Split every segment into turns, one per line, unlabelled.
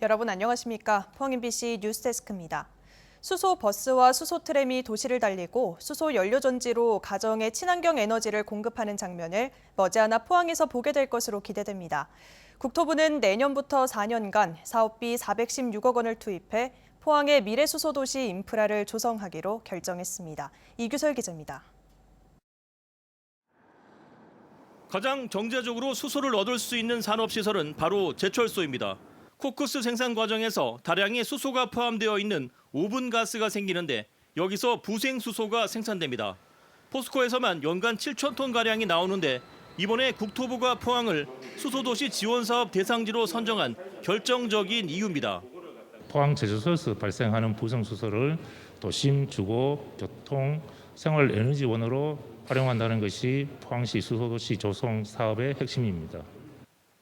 여러분 안녕하십니까? 포항 MBC 뉴스데스크입니다. 수소 버스와 수소 트램이 도시를 달리고 수소 연료 전지로 가정에 친환경 에너지를 공급하는 장면을 머지않아 포항에서 보게 될 것으로 기대됩니다. 국토부는 내년부터 4년간 사업비 416억 원을 투입해 포항의 미래 수소 도시 인프라를 조성하기로 결정했습니다. 이규설 기자입니다.
가장 경제적으로 수소를 얻을 수 있는 산업시설은 바로 제철소입니다. 코크스 생산 과정에서 다량의 수소가 포함되어 있는 오븐 가스가 생기는데 여기서 부생 수소가 생산됩니다. 포스코에서만 연간 7천 톤가량이 나오는데 이번에 국토부가 포항을 수소도시 지원사업 대상지로 선정한 결정적인 이유입니다.
포항 제조소에서 발생하는 부생수소를 도심, 주거, 교통, 생활 에너지원으로 활용한다는 것이 포항시 수소도시 조성 사업의 핵심입니다.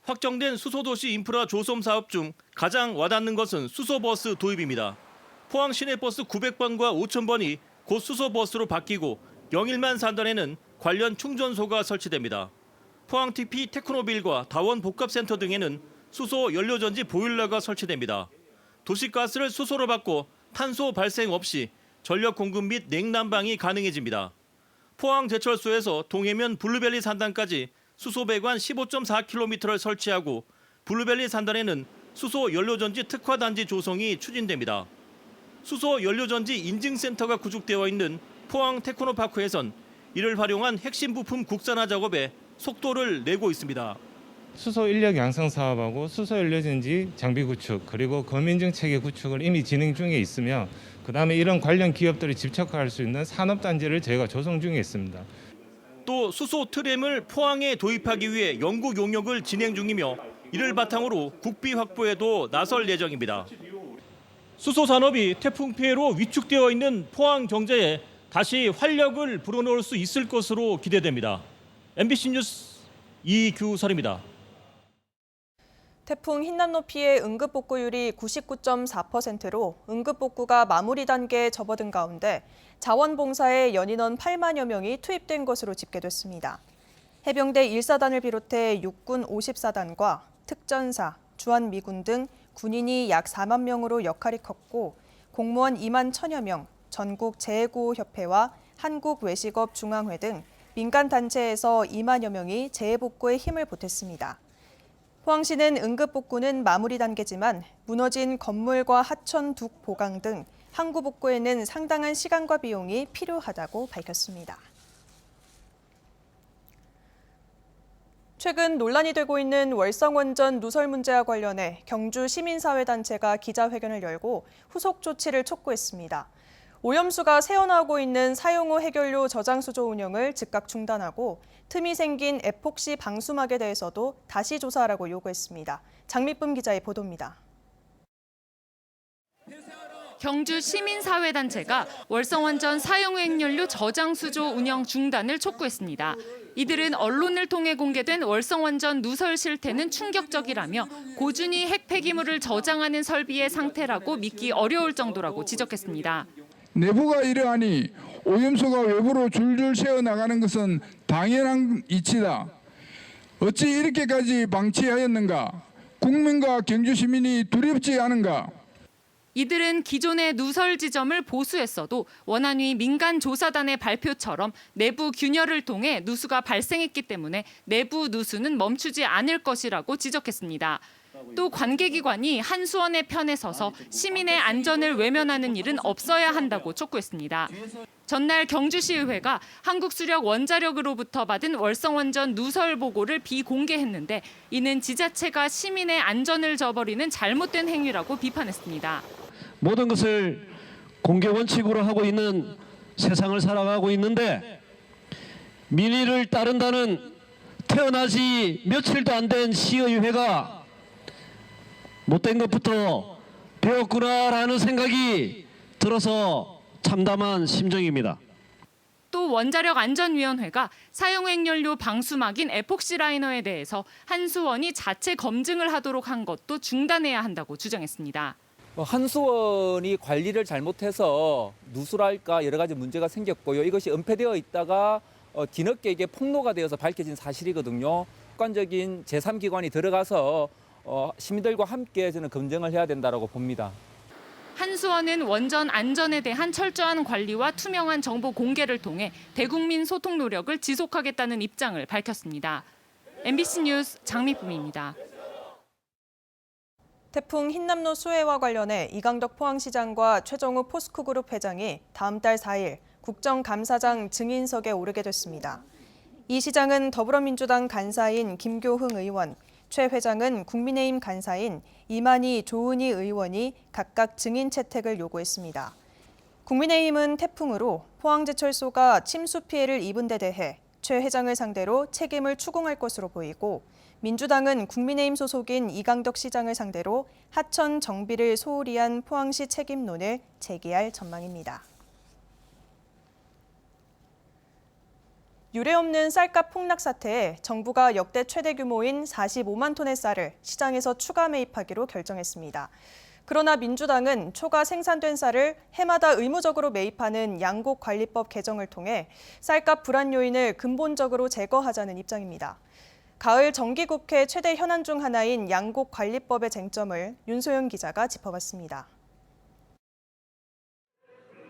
확정된 수소도시 인프라 조성 사업 중 가장 와닿는 것은 수소버스 도입입니다. 포항 시내버스 900번과 5,000번이 곧 수소버스로 바뀌고 영일만 산단에는 관련 충전소가 설치됩니다. 포항 TP 테크노빌과 다원 복합센터 등에는 수소 연료전지 보일러가 설치됩니다. 도시가스를 수소로 바꿔 탄소 발생 없이 전력 공급 및 냉난방이 가능해집니다. 포항 제철소에서 동해면 블루밸리 산단까지 수소 배관 15.4km를 설치하고 블루밸리 산단에는 수소 연료전지 특화단지 조성이 추진됩니다. 수소 연료전지 인증센터가 구축되어 있는 포항 테크노파크에선 이를 활용한 핵심 부품 국산화 작업에 속도를 내고 있습니다.
수소 인력 양성 사업하고 수소 연료전지 장비 구축 그리고 검인증 체계 구축을 이미 진행 중에 있으며 그다음에 이런 관련 기업들이 집착할 수 있는 산업단지를 저희가 조성 중에 있습니다.
또 수소 트램을 포항에 도입하기 위해 연구 용역을 진행 중이며 이를 바탕으로 국비 확보에도 나설 예정입니다. 수소 산업이 태풍 피해로 위축되어 있는 포항 경제에 다시 활력을 불어넣을 수 있을 것으로 기대됩니다. MBC 뉴스 이규설입니다.
태풍 흰남노 피해 응급복구율이 99.4%로 응급복구가 마무리 단계에 접어든 가운데 자원봉사에 연인원 8만여 명이 투입된 것으로 집계됐습니다. 해병대 1사단을 비롯해 육군 54단과 특전사, 주한미군 등 군인이 약 4만 명으로 역할이 컸고 공무원 2만 1천여 명, 전국 재해구호협회와 한국외식업중앙회 등 민간단체에서 2만여 명이 재해복구에 힘을 보탰습니다. 포항시는 응급복구는 마무리 단계지만 무너진 건물과 하천 둑 보강 등 항구복구에는 상당한 시간과 비용이 필요하다고 밝혔습니다. 최근 논란이 되고 있는 월성원전 누설 문제와 관련해 경주 시민사회단체가 기자회견을 열고 후속 조치를 촉구했습니다. 오염수가 새어나오고 있는 사용 후 해결료 저장수조 운영을 즉각 중단하고 틈이 생긴 에폭시 방수막에 대해서도 다시 조사하라고 요구했습니다. 장미쁨 기자의 보도입니다.
경주 시민사회단체가 월성원전 사용 후 핵연료 저장수조 운영 중단을 촉구했습니다. 이들은 언론을 통해 공개된 월성원전 누설 실태는 충격적이라며 고준위 핵 폐기물을 저장하는 설비의 상태라고 믿기 어려울 정도라고 지적했습니다.
내부가 이러하니 오염수가 외부로 줄줄 새어나가는 것은 당연한 이치다. 어찌 이렇게까지 방치하였는가? 국민과 경주 시민이 두렵지 않은가?
이들은 기존의 누설 지점을 보수했어도 원안위 민간조사단의 발표처럼 내부 균열을 통해 누수가 발생했기 때문에 내부 누수는 멈추지 않을 것이라고 지적했습니다. 또 관계기관이 한수원의 편에 서서 시민의 안전을 외면하는 일은 없어야 한다고 촉구했습니다. 전날 경주시의회가 한국수력 원자력으로부터 받은 월성원전 누설 보고를 비공개했는데 이는 지자체가 시민의 안전을 저버리는 잘못된 행위라고 비판했습니다.
모든 것을 공개 원칙으로 하고 있는 세상을 살아가고 있는데 민의를 따른다는 태어나지 며칠도 안 된 시의회가 못된 것부터 배웠구나라는 생각이 들어서 참담한 심정입니다.
또 원자력안전위원회가 사용 핵연료 방수막인 에폭시 라이너에 대해서 한수원이 자체 검증을 하도록 한 것도 중단해야 한다고 주장했습니다.
한수원이 관리를 잘못해서 누수랄까 여러 가지 문제가 생겼고요. 이것이 은폐되어 있다가 뒤늦게 이게 폭로가 되어서 밝혀진 사실이거든요. 객관적인 제3기관이 들어가서 시민들과 함께 저는 검증을 해야 된다고 봅니다.
한수원은 원전 안전에 대한 철저한 관리와 투명한 정보 공개를 통해 대국민 소통 노력을 지속하겠다는 입장을 밝혔습니다. MBC 뉴스 장미쁨입니다.
태풍 흰남노 수해와 관련해 이강덕 포항시장과 최정우 포스코그룹 회장이 다음 달 4일 국정감사장 증인석에 오르게 됐습니다. 이 시장은 더불어민주당 간사인 김교흥 의원, 최 회장은 국민의힘 간사인 이만희 조은희 의원이 각각 증인 채택을 요구했습니다. 국민의힘은 태풍으로 포항제철소가 침수 피해를 입은 데 대해 최 회장을 상대로 책임을 추궁할 것으로 보이고, 민주당은 국민의힘 소속인 이강덕 시장을 상대로 하천 정비를 소홀히 한 포항시 책임론을 제기할 전망입니다. 유례없는 쌀값 폭락 사태에 정부가 역대 최대 규모인 45만 톤의 쌀을 시장에서 추가 매입하기로 결정했습니다. 그러나 민주당은 초과 생산된 쌀을 해마다 의무적으로 매입하는 양곡관리법 개정을 통해 쌀값 불안 요인을 근본적으로 제거하자는 입장입니다. 가을 정기국회 최대 현안 중 하나인 양곡관리법의 쟁점을 윤소영 기자가 짚어봤습니다.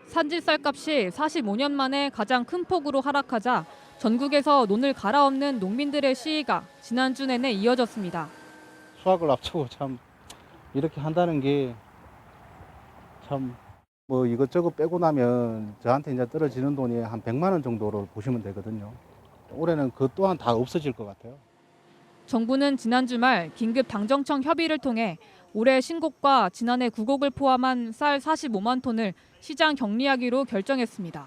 산지 쌀값이 45년 만에 가장 큰 폭으로 하락하자 전국에서 논을 갈아엎는 농민들의 시위가 지난주 내내 이어졌습니다.
수확을 앞두고 참 이렇게 한다는 게 참 뭐 이것저것 빼고 나면 저한테 이제 떨어지는 돈이 한 100만 원 정도로 보시면 되거든요. 올해는 그 또한 다 없어질 것 같아요.
정부는 지난 주말 긴급 당정청 협의를 통해 올해 신곡과 지난해 구곡을 포함한 쌀 45만 톤을 시장 격리하기로 결정했습니다.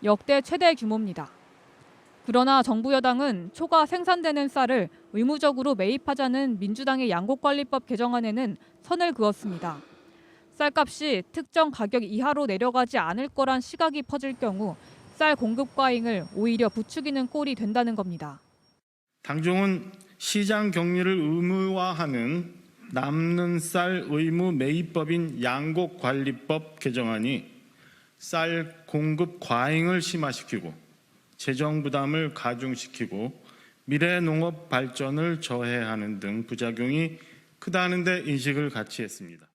역대 최대 규모입니다. 그러나 정부 여당은 초과 생산되는 쌀을 의무적으로 매입하자는 민주당의 양곡관리법 개정안에는 선을 그었습니다. 쌀값이 특정 가격 이하로 내려가지 않을 거란 시각이 퍼질 경우 쌀 공급 과잉을 오히려 부추기는 꼴이 된다는 겁니다.
당정은 시장 격리를 의무화하는 남는 쌀 의무 매입법인 양곡관리법 개정안이 쌀 공급 과잉을 심화시키고 재정 부담을 가중시키고 미래 농업 발전을 저해하는 등 부작용이 크다는 데 인식을 같이 했습니다.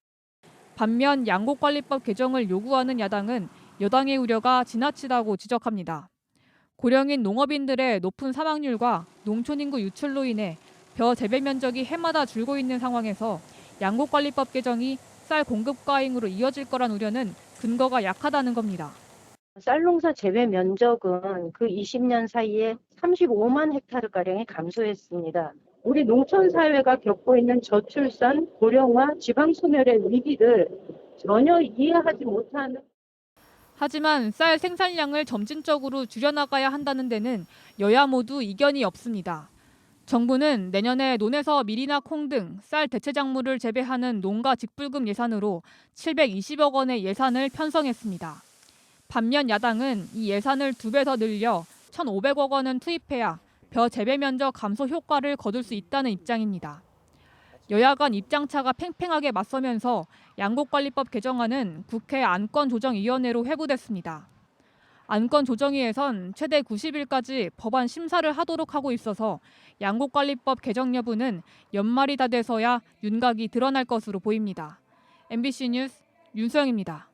반면 양곡관리법 개정을 요구하는 야당은 여당의 우려가 지나치다고 지적합니다. 고령인 농업인들의 높은 사망률과 농촌 인구 유출로 인해 벼 재배 면적이 해마다 줄고 있는 상황에서 양곡관리법 개정이 쌀 공급 과잉으로 이어질 거란 우려는 근거가 약하다는 겁니다.
쌀농사 재배 면적은 그 20년 사이에 35만 헥타르가량이 감소했습니다. 우리 농촌 사회가 겪고 있는 저출산, 고령화, 지방 소멸의 위기를 전혀 이해하지 못하는.
하지만 쌀 생산량을 점진적으로 줄여나가야 한다는 데는 여야 모두 이견이 없습니다. 정부는 내년에 논에서 밀이나 콩 등 쌀 대체 작물을 재배하는 농가 직불금 예산으로 720억 원의 예산을 편성했습니다. 반면 야당은 이 예산을 2배 더 늘려 1,500억 원은 투입해야 벼 재배 면적 감소 효과를 거둘 수 있다는 입장입니다. 여야 간 입장차가 팽팽하게 맞서면서 양곡관리법 개정안은 국회 안건조정위원회로 회부됐습니다. 안건조정위에선 최대 90일까지 법안 심사를 하도록 하고 있어서 양곡관리법 개정 여부는 연말이 다 돼서야 윤곽이 드러날 것으로 보입니다. MBC 뉴스 윤소영입니다.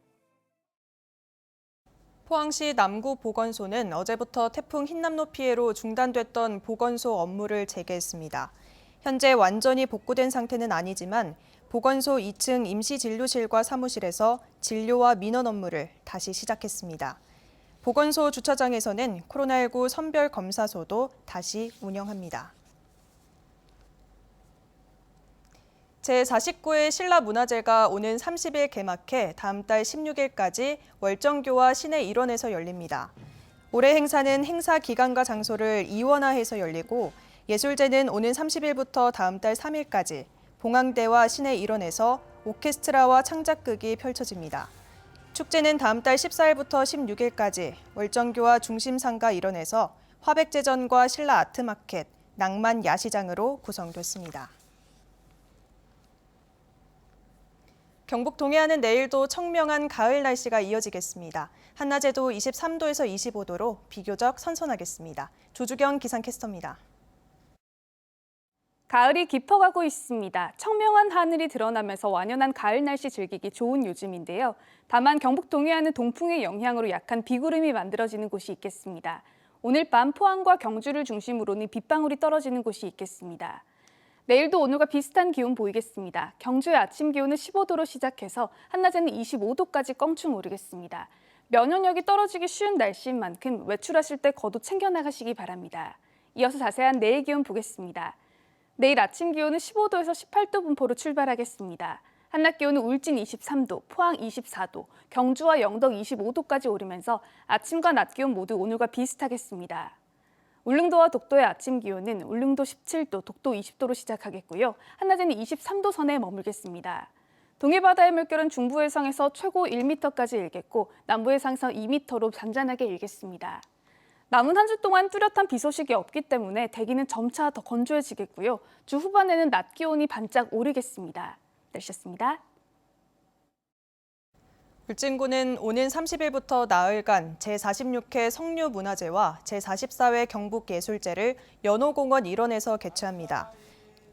포항시 남구보건소는 어제부터 태풍 흰남노 피해로 중단됐던 보건소 업무를 재개했습니다. 현재 완전히 복구된 상태는 아니지만 보건소 2층 임시진료실과 사무실에서 진료와 민원 업무를 다시 시작했습니다. 보건소 주차장에서는 코로나19 선별검사소도 다시 운영합니다. 제49회 신라문화제가 오는 30일 개막해 다음 달 16일까지 월정교와 시내 일원에서 열립니다. 올해 행사는 행사 기간과 장소를 이원화해서 열리고 예술제는 오는 30일부터 다음 달 3일까지 봉황대와 시내 일원에서 오케스트라와 창작극이 펼쳐집니다. 축제는 다음 달 14일부터 16일까지 월정교와 중심상가 일원에서 화백제전과 신라 아트마켓, 낭만 야시장으로 구성됐습니다. 경북 동해안은 내일도 청명한 가을 날씨가 이어지겠습니다. 한낮에도 23도에서 25도로 비교적 선선하겠습니다. 조주경 기상캐스터입니다.
가을이 깊어가고 있습니다. 청명한 하늘이 드러나면서 완연한 가을 날씨 즐기기 좋은 요즘인데요. 다만 경북 동해안은 동풍의 영향으로 약한 비구름이 만들어지는 곳이 있겠습니다. 오늘 밤 포항과 경주를 중심으로는 빗방울이 떨어지는 곳이 있겠습니다. 내일도 오늘과 비슷한 기온 보이겠습니다. 경주의 아침 기온은 15도로 시작해서 한낮에는 25도까지 껑충 오르겠습니다. 면역력이 떨어지기 쉬운 날씨인 만큼 외출하실 때 겉옷 챙겨 나가시기 바랍니다. 이어서 자세한 내일 기온 보겠습니다. 내일 아침 기온은 15도에서 18도 분포로 출발하겠습니다. 한낮 기온은 울진 23도, 포항 24도, 경주와 영덕 25도까지 오르면서 아침과 낮 기온 모두 오늘과 비슷하겠습니다. 울릉도와 독도의 아침 기온은 울릉도 17도, 독도 20도로 시작하겠고요. 한낮에는 23도 선에 머물겠습니다. 동해바다의 물결은 중부 해상에서 최고 1m까지 일겠고 남부 해상에서 2m로 잔잔하게 일겠습니다. 남은 한 주 동안 뚜렷한 비 소식이 없기 때문에 대기는 점차 더 건조해지겠고요. 주 후반에는 낮 기온이 반짝 오르겠습니다. 날씨였습니다.
울진군은 오는 30일부터 나흘간 제46회 성류문화제와 제44회 경북예술제를 연호공원 일원에서 개최합니다.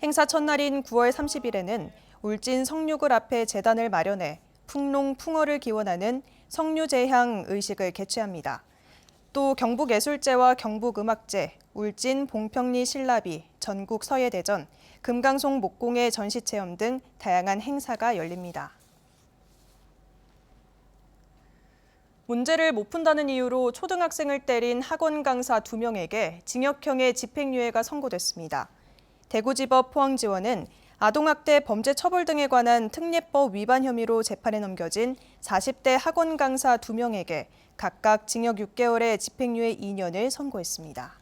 행사 첫날인 9월 30일에는 울진 성류굴 앞에 제단을 마련해 풍농 풍어를 기원하는 성류제향 의식을 개최합니다. 또 경북예술제와 경북음악제, 울진 봉평리 신라비, 전국 서예대전, 금강송 목공예 전시체험 등 다양한 행사가 열립니다. 문제를 못 푼다는 이유로 초등학생을 때린 학원 강사 2명에게 징역형의 집행유예가 선고됐습니다. 대구지법 포항지원은 아동학대 범죄 처벌 등에 관한 특례법 위반 혐의로 재판에 넘겨진 40대 학원 강사 2명에게 각각 징역 6개월에 집행유예 2년을 선고했습니다.